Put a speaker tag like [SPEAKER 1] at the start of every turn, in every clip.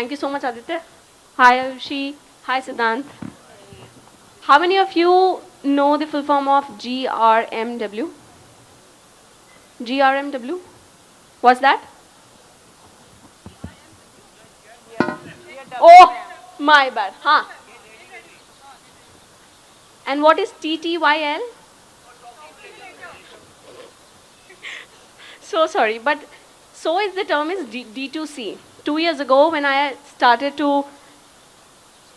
[SPEAKER 1] Thank you so much, Aditya. Hi, Ayushi. Hi, Siddhant. How many of you know the full form of GRMW? GRMW? What's that? Oh, my bad. Huh. And what is TTYL? So sorry, but so is the term is D2C. 2 years ago, when I started to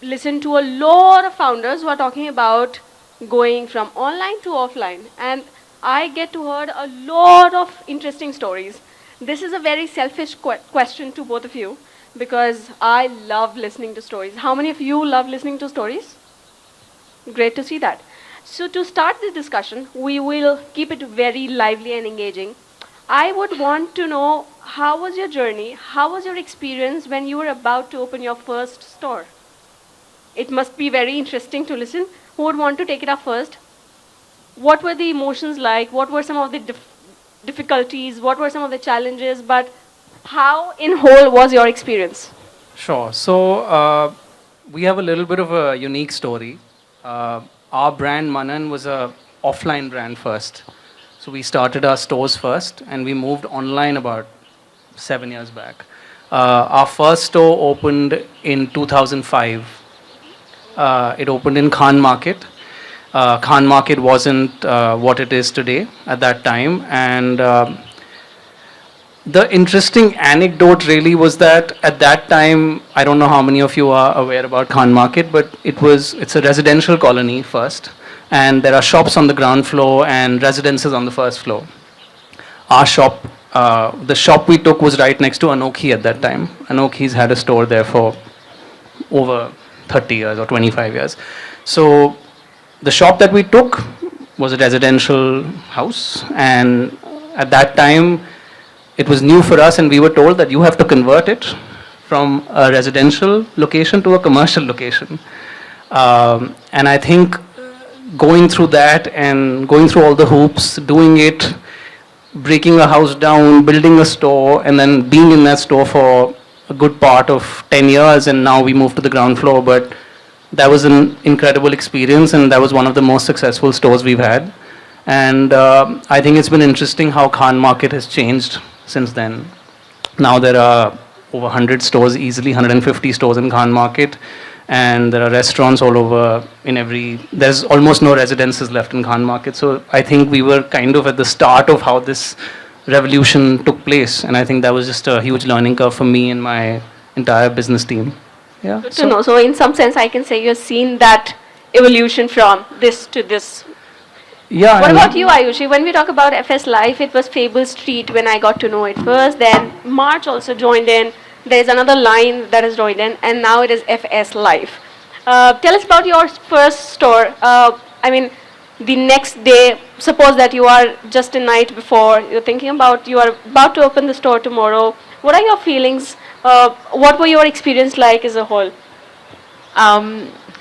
[SPEAKER 1] listen to a lot of founders who are talking about going from online to offline, and I get to hear a lot of interesting stories. This is a very selfish question to both of you because I love listening to stories. How many of you love listening to stories? Great to see that. So to start this discussion, we will keep it very lively and engaging. I would want to know, how was your journey? How was your experience when you were about to open your first store? It must be very interesting to listen. Who would want to take it up first? What were the emotions like? What were some of the difficulties? What were some of the challenges? But how in whole was your experience?
[SPEAKER 2] Sure. So we have a little bit of a unique story. Our brand Manan was a offline brand first. So we started our stores first, and we moved online about 7 years back. Our first store opened in 2005. It opened in Khan Market. Khan Market wasn't what it is today at that time, and the interesting anecdote really was that at that time, I don't know how many of you are aware about Khan Market, but it's a residential colony first, and there are shops on the ground floor and residences on the first floor. Our shop, the shop we took was right next to Anokhi at that time. Anokhi's had a store there for over 30 years or 25 years. So the shop that we took was a residential house, and at that time, it was new for us, and we were told that you have to convert it from a residential location to a commercial location. And I think going through that and going through all the hoops, doing it, breaking a house down, building a store, and then being in that store for a good part of 10 years, and now we moved to the ground floor. But that was an incredible experience, and that was one of the most successful stores we've had. And I think it's been interesting how Khan Market has changed since then. Now there are over 100 stores, easily 150 stores in Khan Market, and there are restaurants all over there's almost no residences left in Khan Market. So I think we were kind of at the start of how this revolution took place, and I think that was just a huge learning curve for me and my entire business team. Yeah.
[SPEAKER 1] Good to know. So in some sense, I can say you've seen that evolution from this to this.
[SPEAKER 2] Yeah.
[SPEAKER 1] What about you, Ayushi? When we talk about FS Life, it was Fable Street when I got to know it first. Then March also joined in. There's another line that has joined in, and now it is FS Life. Tell us about your first store. I mean, the next day, suppose that you are just a night before, you're thinking about, you are about to open the store tomorrow. What are your feelings? What were your experience like as a whole?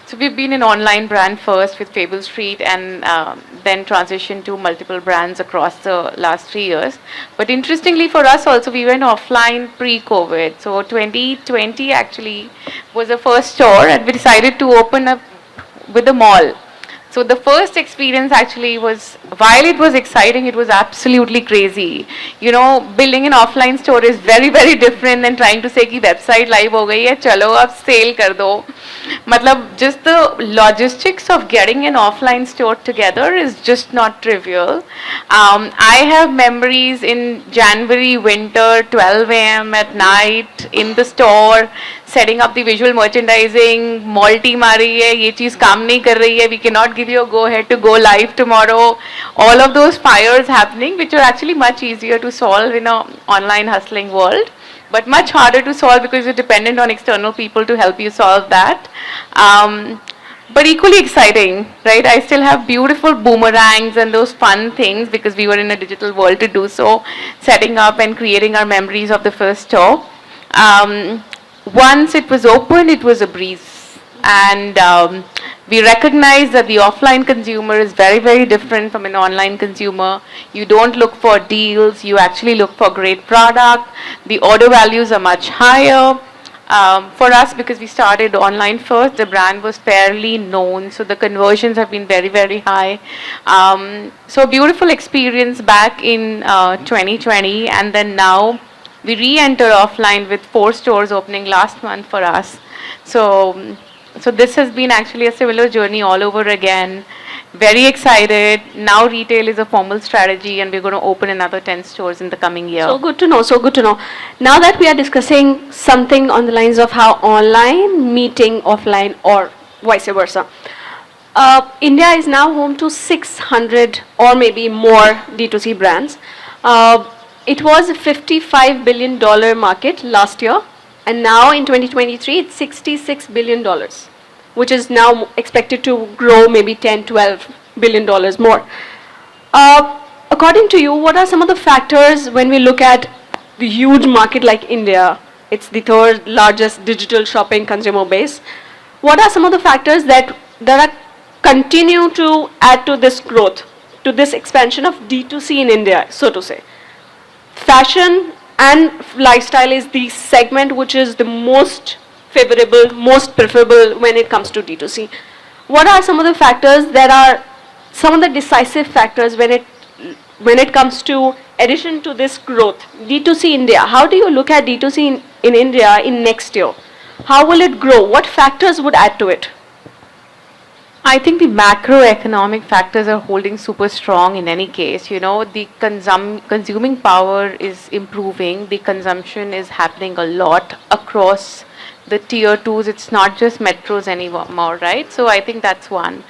[SPEAKER 3] So we've been an online brand first with Fable Street, and then transitioned to multiple brands across the last 3 years. But interestingly for us also, we went offline pre-COVID. So 2020 actually was the first store, and we decided to open up with the mall. So the first experience actually was, while it was exciting, it was absolutely crazy. You know, building an offline store is very, very different than trying to say कि website live हो गई है, चलो अब sale कर दो. मतलब just the logistics of getting an offline store together is just not trivial. I have memories in January, winter, 12 a.m. at night in the store, setting up the visual merchandising, mall team आ रही है, ये चीज़ काम नहीं कर रही है, we cannot give you a go ahead to go live tomorrow. All of those fires happening, which are actually much easier to solve in an online hustling world, but much harder to solve because you're dependent on external people to help you solve that. But equally exciting, right? I still have beautiful boomerangs and those fun things because we were in a digital world to do so, setting up and creating our memories of the first store. Once it was open, it was a breeze. And we recognize that the offline consumer is very, very different from an online consumer. You don't look for deals, you actually look for great product. The order values are much higher. For us, because we started online first, the brand was fairly known, so the conversions have been very, very high. So beautiful experience back in 2020, and then now we re-enter offline with 4 stores opening last month for us. So this has been actually a similar journey all over again. Very excited. Now retail is a formal strategy, and we're going to open another 10 stores in the coming year.
[SPEAKER 1] So good to know, so good to know. Now that we are discussing something on the lines of how online meeting offline or vice versa, India is now home to 600 or maybe more D2C brands. It was a $55 billion market last year, and now in 2023 it's $66 billion, which is now expected to grow maybe 10, 12 billion dollars more. According to you, what are some of the factors when we look at the huge market like India? It's the third largest digital shopping consumer base. What are some of the factors that are continue to add to this growth, to this expansion of D2C in India, so to say? Fashion and lifestyle is the segment which is the most favorable, most preferable when it comes to D2C. What are some of the factors that are some of the decisive factors when it comes to addition to this growth? D2C India, how do you look at D2C in India in next year? How will it grow? What factors would add to it?
[SPEAKER 3] I think the macroeconomic factors are holding super strong in any case. You know, the consuming power is improving. The consumption is happening a lot across the tier 2s. It's not just metros anymore, right? So I think that's one.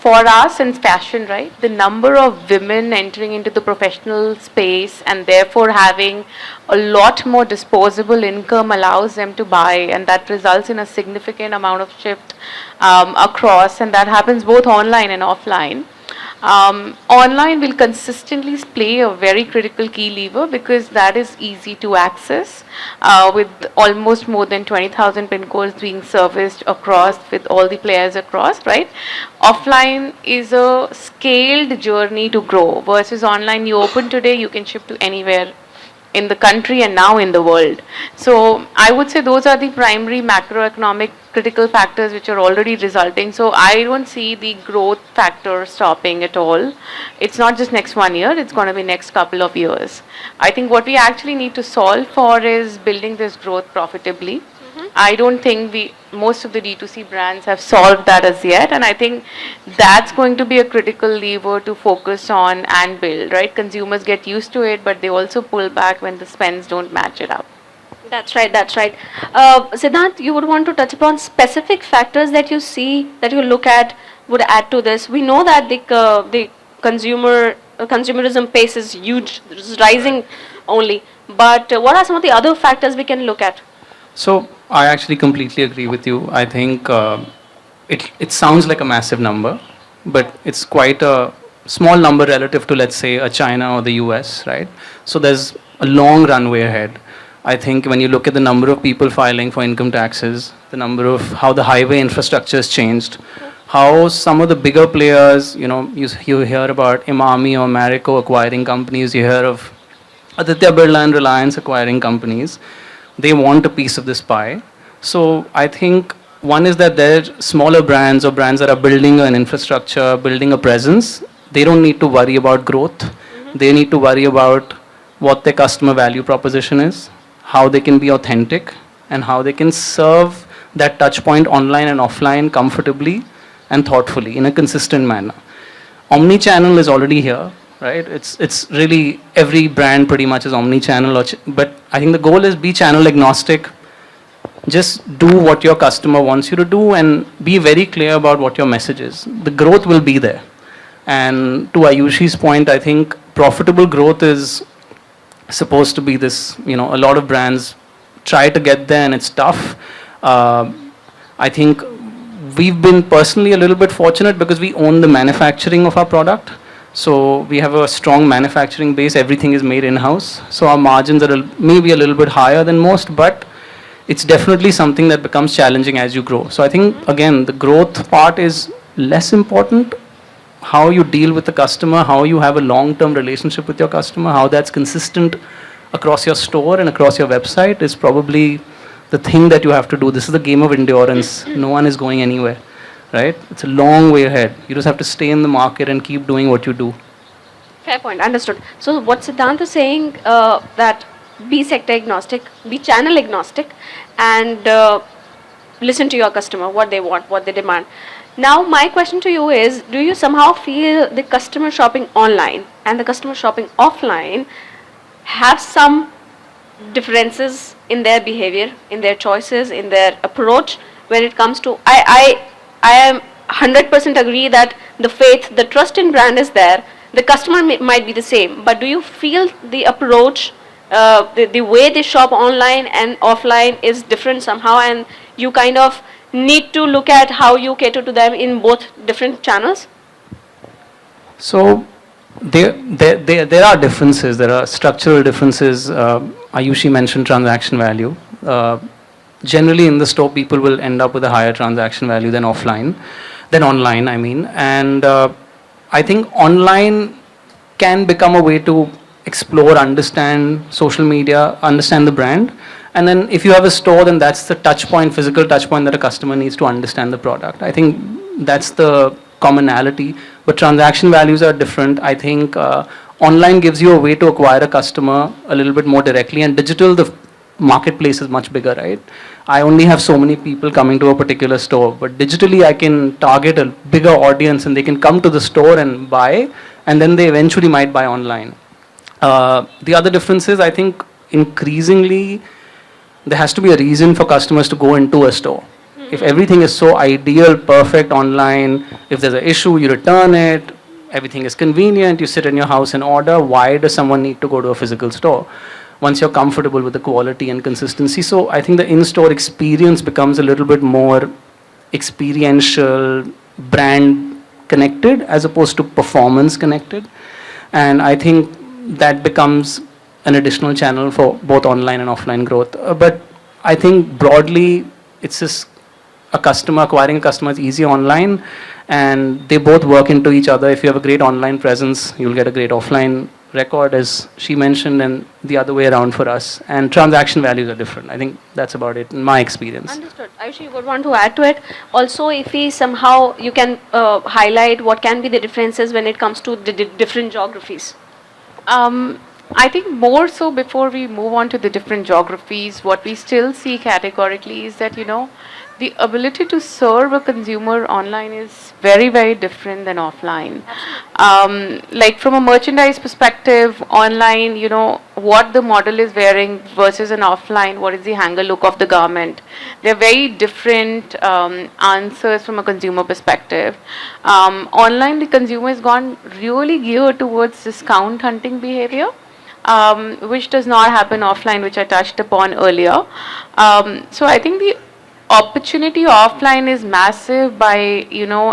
[SPEAKER 3] For us in fashion, right, the number of women entering into the professional space and therefore having a lot more disposable income allows them to buy, and that results in a significant amount of shift across, and that happens both online and offline. Online will consistently play a very critical key lever because that is easy to access, with almost more than 20,000 pin codes being serviced across with all the players across, right? Offline is a scaled journey to grow versus online. You open today, you can ship to anywhere in the country and now in the world. So I would say those are the primary macroeconomic critical factors which are already resulting. So I don't see the growth factor stopping at all. It's not just next 1 year, it's going to be next couple of years. I think what we actually need to solve for is building this growth profitably. I don't think most of the D2C brands have solved that as yet, and I think that's going to be a critical lever to focus on and build, right? Consumers get used to it, but they also pull back when the spends don't match it up.
[SPEAKER 1] That's right, that's right. Siddharth, you would want to touch upon specific factors that you see, that you look at, would add to this. We know that the consumerism pace is huge, is rising only, but what are some of the other factors we can look at?
[SPEAKER 2] So I actually completely agree with you. I think it sounds like a massive number, but it's quite a small number relative to, let's say, a China or the US, right? So there's a long runway ahead. I think when you look at the number of people filing for income taxes, the number of how the highway infrastructure has changed, how some of the bigger players, you know, you hear about Imami or Marico acquiring companies, you hear of Aditya Birla and Reliance acquiring companies. They want a piece of this pie. So I think one is that there are smaller brands or brands that are building an infrastructure, building a presence. They don't need to worry about growth. They need to worry about what their customer value proposition is, how they can be authentic, and how they can serve that touch point online and offline comfortably and thoughtfully in a consistent manner. Omni-channel is already here, right? It's really every brand pretty much is omni-channel, but I think the goal is be channel agnostic. Just do what your customer wants you to do and be very clear about what your message is. The growth will be there. And to Ayushi's point, I think profitable growth is supposed to be this, you know, a lot of brands try to get there and it's tough. I think we've been personally a little bit fortunate because we own the manufacturing of our product. So we have a strong manufacturing base, everything is made in-house. So our margins are maybe a little bit higher than most, but it's definitely something that becomes challenging as you grow. So I think, again, the growth part is less important. How you deal with the customer, how you have a long-term relationship with your customer, how that's consistent across your store and across your website is probably the thing that you have to do. This is the game of endurance. No one is going anywhere, right? It's a long way ahead. You just have to stay in the market and keep doing what you do.
[SPEAKER 1] Fair point, understood. So what Siddhant is saying, that be sector agnostic, be channel agnostic, and listen to your customer, what they want, what they demand. Now my question to you is, do you somehow feel the customer shopping online and the customer shopping offline have some differences in their behavior, in their choices, in their approach when it comes to, I am 100% agree that the faith, the trust in brand is there. The customer might be the same, but do you feel the approach, the way they shop online and offline is different somehow, and you kind of need to look at how you cater to them in both different channels?
[SPEAKER 2] So there are differences. There are structural differences. Ayushi mentioned transaction value. Generally, in the store, people will end up with a higher transaction value than online. I mean, and I think online can become a way to explore, understand social media, understand the brand. And then if you have a store, then that's the touch point, physical touch point that a customer needs to understand the product. I think that's the commonality, but transaction values are different. I think online gives you a way to acquire a customer a little bit more directly, and digital, the marketplace is much bigger, right? I only have so many people coming to a particular store, but digitally I can target a bigger audience and they can come to the store and buy, and then they eventually might buy online. The other difference is, I think increasingly there has to be a reason for customers to go into a store. If everything is so ideal, perfect online, if there's an issue, you return it, everything is convenient, you sit in your house and order, why does someone need to go to a physical store? Once you're comfortable with the quality and consistency. So I think the in-store experience becomes a little bit more experiential, brand connected, as opposed to performance connected. And I think that becomes an additional channel for both online and offline growth. But I think broadly, it's just acquiring a customer is easy online, and they both work into each other. If you have a great online presence, you'll get a great offline record, as she mentioned, and the other way around for us. And transaction values are different. I think that's about it in my experience.
[SPEAKER 1] Understood. Ayushi, you would want to add to it? Also, if we somehow, you can highlight what can be the differences when it comes to the different geographies.
[SPEAKER 3] I think more so, before we move on to the different geographies, what we still see categorically is that, the ability to serve a consumer online is very, very different than offline. Like from a merchandise perspective, online, what the model is wearing versus an offline, what is the hanger look of the garment. They're very different answers from a consumer perspective. Online, the consumer has gone really geared towards discount hunting behavior. Which does not happen offline, which I touched upon earlier. So I think the opportunity offline is massive by,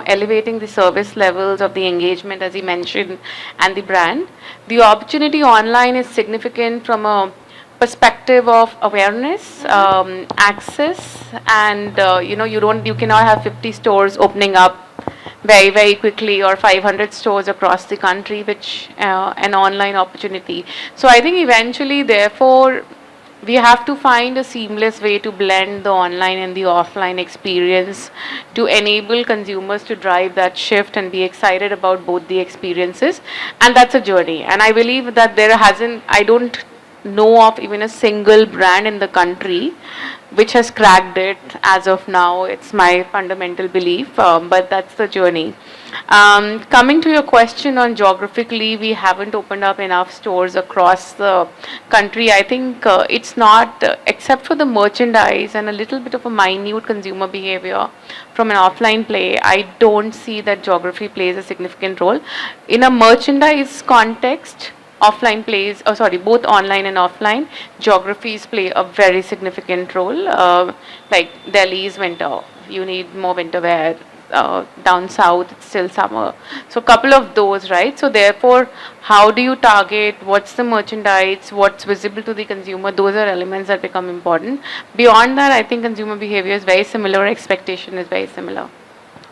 [SPEAKER 3] elevating the service levels of the engagement, as he mentioned, and the brand. The opportunity online is significant from a perspective of awareness, access, and, you cannot have 50 stores opening up very, very quickly, or 500 stores across the country, which an online opportunity. So I think eventually, therefore, we have to find a seamless way to blend the online and the offline experience to enable consumers to drive that shift and be excited about both the experiences. And that's a journey. And I believe that I don't know of even a single brand in the country which has cracked it as of now. It's my fundamental belief, but that's the journey. Coming to your question on geographically, we haven't opened up enough stores across the country. I think it's not, except for the merchandise and a little bit of a minute consumer behavior from an offline play, I don't see that geography plays a significant role. In a merchandise context, both online and offline, geographies play a very significant role. Like Delhi's winter, you need more winter wear. Down south, it's still summer. So a couple of those, right? So therefore, how do you target? What's the merchandise? What's visible to the consumer? Those are elements that become important. Beyond that, I think consumer behavior is very similar. Expectation is very similar.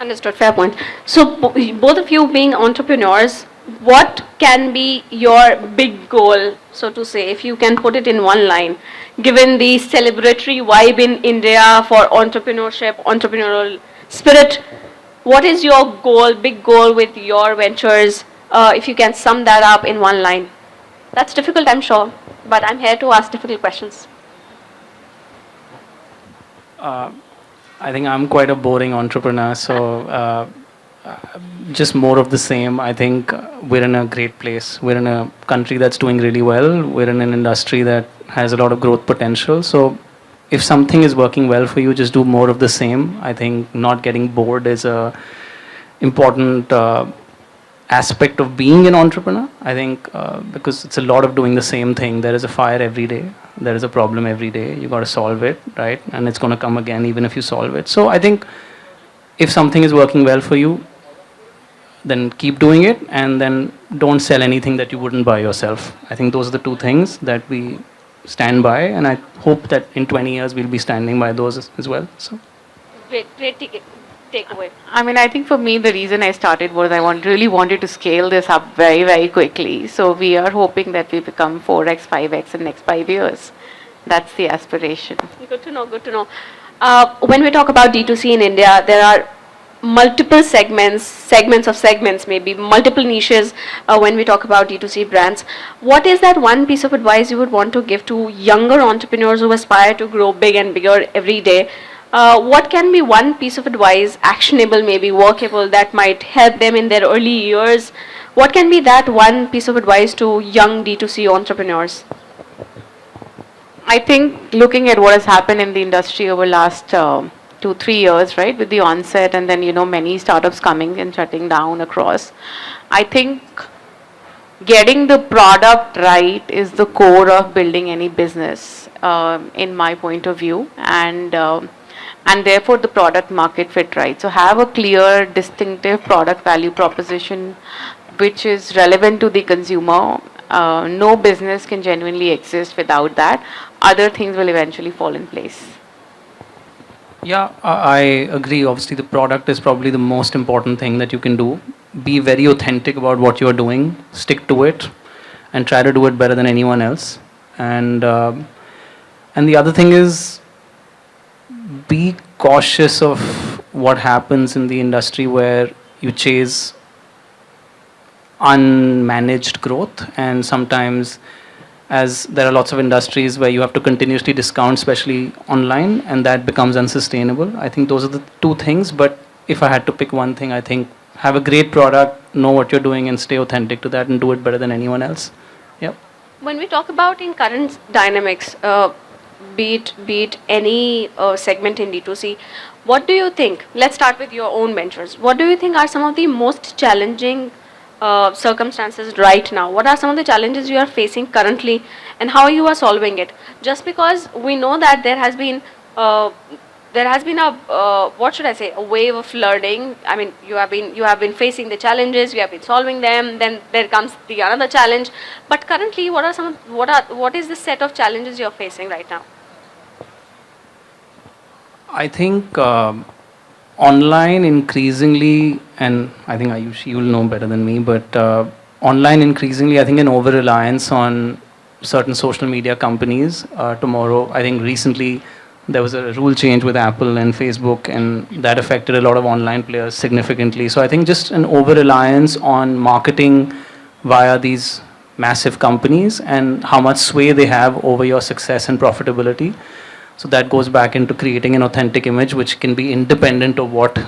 [SPEAKER 1] Understood. Fair point. So both of you being entrepreneurs, what can be your big goal, so to say, if you can put it in one line, given the celebratory vibe in India for entrepreneurship, entrepreneurial spirit, what is your goal, big goal with your ventures, if you can sum that up in one line? That's difficult, I'm sure, but I'm here to ask difficult questions.
[SPEAKER 2] I think I'm quite a boring entrepreneur, so just more of the same. I think we're in a great place. We're in a country that's doing really well. We're in an industry that has a lot of growth potential. So if something is working well for you, just do more of the same. I think not getting bored is a important aspect of being an entrepreneur. I think because it's a lot of doing the same thing. There is a fire every day. There is a problem every day. You got to solve it, right? And it's going to come again even if you solve it. So I think if something is working well for you, then keep doing it, and then don't sell anything that you wouldn't buy yourself. I think those are the two things that we stand by, and I hope that in 20 years we'll be standing by those as well. So
[SPEAKER 1] Great takeaway.
[SPEAKER 3] I mean, I think for me, the reason I started was I really wanted to scale this up very, very quickly. So we are hoping that we become 4x, 5x in next 5 years. That's the aspiration.
[SPEAKER 1] Good to know, good to know. When we talk about D2C in India, there are multiple segments of segments, maybe multiple niches when we talk about D2C brands. What is that one piece of advice you would want to give to younger entrepreneurs who aspire to grow big and bigger every day? What can be one piece of advice, actionable, maybe workable, that might help them in their early years? What can be that one piece of advice to young D2C entrepreneurs?
[SPEAKER 3] I think looking at what has happened in the industry over last 2-3 years, right, with the onset and then, many startups coming and shutting down across, I think getting the product right is the core of building any business, in my point of view, and therefore the product market fit right. So have a clear, distinctive product value proposition which is relevant to the consumer. No business can genuinely exist without that. Other things will eventually fall in place.
[SPEAKER 2] yeah, I agree. Obviously, the product is probably the most important thing that you can do. Be very authentic about what you're doing. Stick to it, and try to do it better than anyone else. And the other thing is, be cautious of what happens in the industry where you chase unmanaged growth, and sometimes, as there are lots of industries where you have to continuously discount, especially online, and that becomes unsustainable. I think those are the two things. But if I had to pick one thing, I think have a great product, know what you're doing, and stay authentic to that, and do it better than anyone else. Yep.
[SPEAKER 1] When we talk about in current dynamics, be it any segment in D2C, what do you think? Let's start with your own ventures. What do you think are some of the most challenging circumstances right now? What are some of the challenges you are facing currently, and how you are solving it? Just because we know that there has been a what should I say, a wave of learning. I mean, you have been facing the challenges, you have been solving them. Then there comes the another challenge. But currently, what is the set of challenges you are facing right now?
[SPEAKER 2] I think online increasingly, and I think Ayush, you'll know better than me, but online increasingly, I think an over-reliance on certain social media companies. Tomorrow, I think recently, there was a rule change with Apple and Facebook, and that affected a lot of online players significantly. So I think just an over-reliance on marketing via these massive companies and how much sway they have over your success and profitability. So that goes back into creating an authentic image which can be independent of what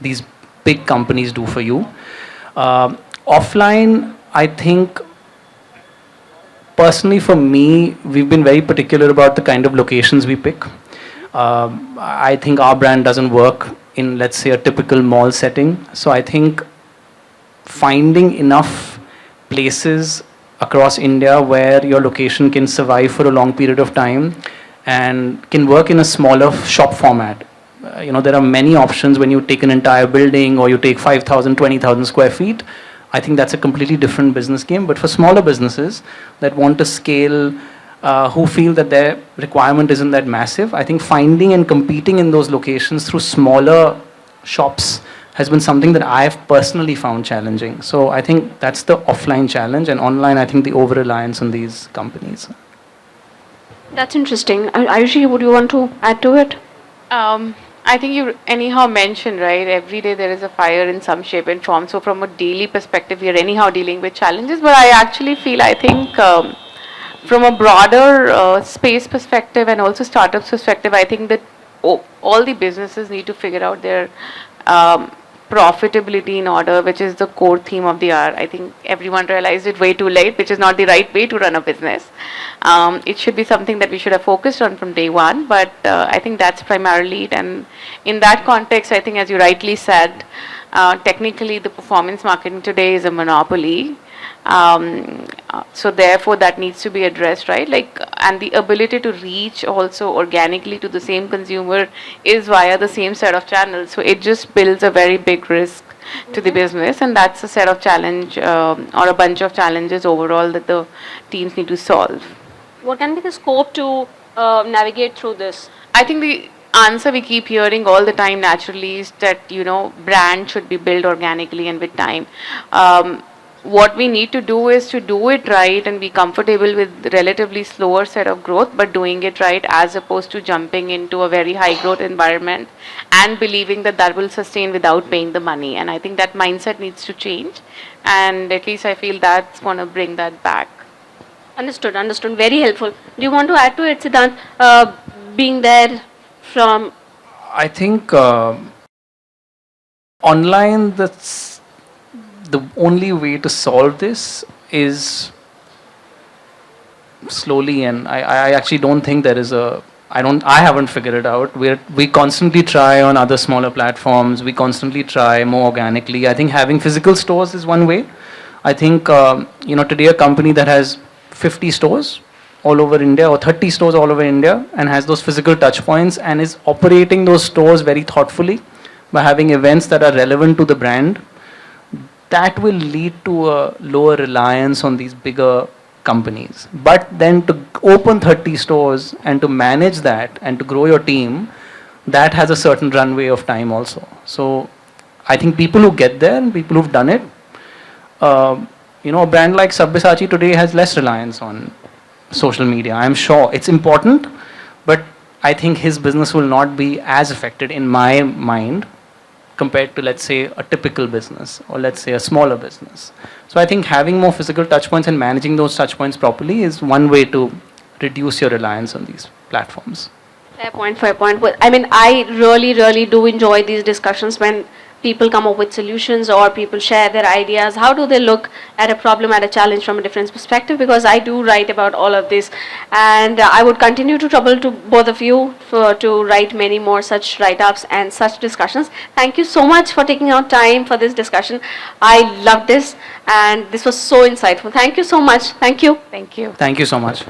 [SPEAKER 2] these big companies do for you. Offline, I think, personally for me, we've been very particular about the kind of locations we pick. I think our brand doesn't work in, let's say, a typical mall setting. So I think finding enough places across India where your location can survive for a long period of time and can work in a smaller shop format. There are many options when you take an entire building or you take 5,000, 20,000 square feet. I think that's a completely different business game. But for smaller businesses that want to scale, who feel that their requirement isn't that massive, I think finding and competing in those locations through smaller shops has been something that I've personally found challenging. So I think that's the offline challenge, and online, I think the over-reliance on these companies.
[SPEAKER 1] That's interesting. Ayushi, would you want to add to it?
[SPEAKER 3] I think you anyhow mentioned, right, every day there is a fire in some shape and form. So from a daily perspective, we are anyhow dealing with challenges. But I actually feel, I think, from a broader space perspective and also startups perspective, I think that all the businesses need to figure out their profitability in order, which is the core theme of the hour. I think everyone realized it way too late, which is not the right way to run a business. It should be something that we should have focused on from day one, but I think that's primarily it. And in that context, I think, as you rightly said, technically the performance marketing today is a monopoly. So therefore that needs to be addressed, right? Like, and the ability to reach also organically to the same consumer is via the same set of channels. So it just builds a very big risk to the business, and that's a set of challenge or a bunch of challenges overall that the teams need to solve.
[SPEAKER 1] What can be the scope to navigate through this?
[SPEAKER 3] I think the answer we keep hearing all the time naturally is that, you know, brand should be built organically and with time. What we need to do is to do it right and be comfortable with relatively slower set of growth, but doing it right, as opposed to jumping into a very high growth environment and believing that that will sustain without paying the money. And I think that mindset needs to change, and at least I feel that's going to bring that back.
[SPEAKER 1] Understood. Very helpful. Do you want to add to it, Siddhant? Being there from...
[SPEAKER 2] I think online, that's the only way to solve this is slowly, and I actually don't think there is a, I haven't figured it out. We constantly try on other smaller platforms, we constantly try more organically. I think having physical stores is one way. I think, you know, today a company that has 50 stores all over India or 30 stores all over India and has those physical touch points and is operating those stores very thoughtfully by having events that are relevant to the brand, that will lead to a lower reliance on these bigger companies. But then to open 30 stores and to manage that and to grow your team, that has a certain runway of time also. So I think people who get there and people who've done it, you know, a brand like Sabyasachi today has less reliance on social media. I'm sure it's important, but I think his business will not be as affected in my mind compared to, let's say, a typical business or let's say a smaller business. So I think having more physical touch points and managing those touch points properly is one way to reduce your reliance on these platforms.
[SPEAKER 1] Fair point. I mean, I really do enjoy these discussions when people come up with solutions or people share their ideas. How do they look at a problem, at a challenge from a different perspective? Because I do write about all of this, and I would continue to trouble to both of you to write many more such write-ups and such discussions. Thank you so much for taking out time for this discussion. I loved this, and this was so insightful. Thank you so much. Thank you.
[SPEAKER 3] Thank you.
[SPEAKER 2] Thank you so much.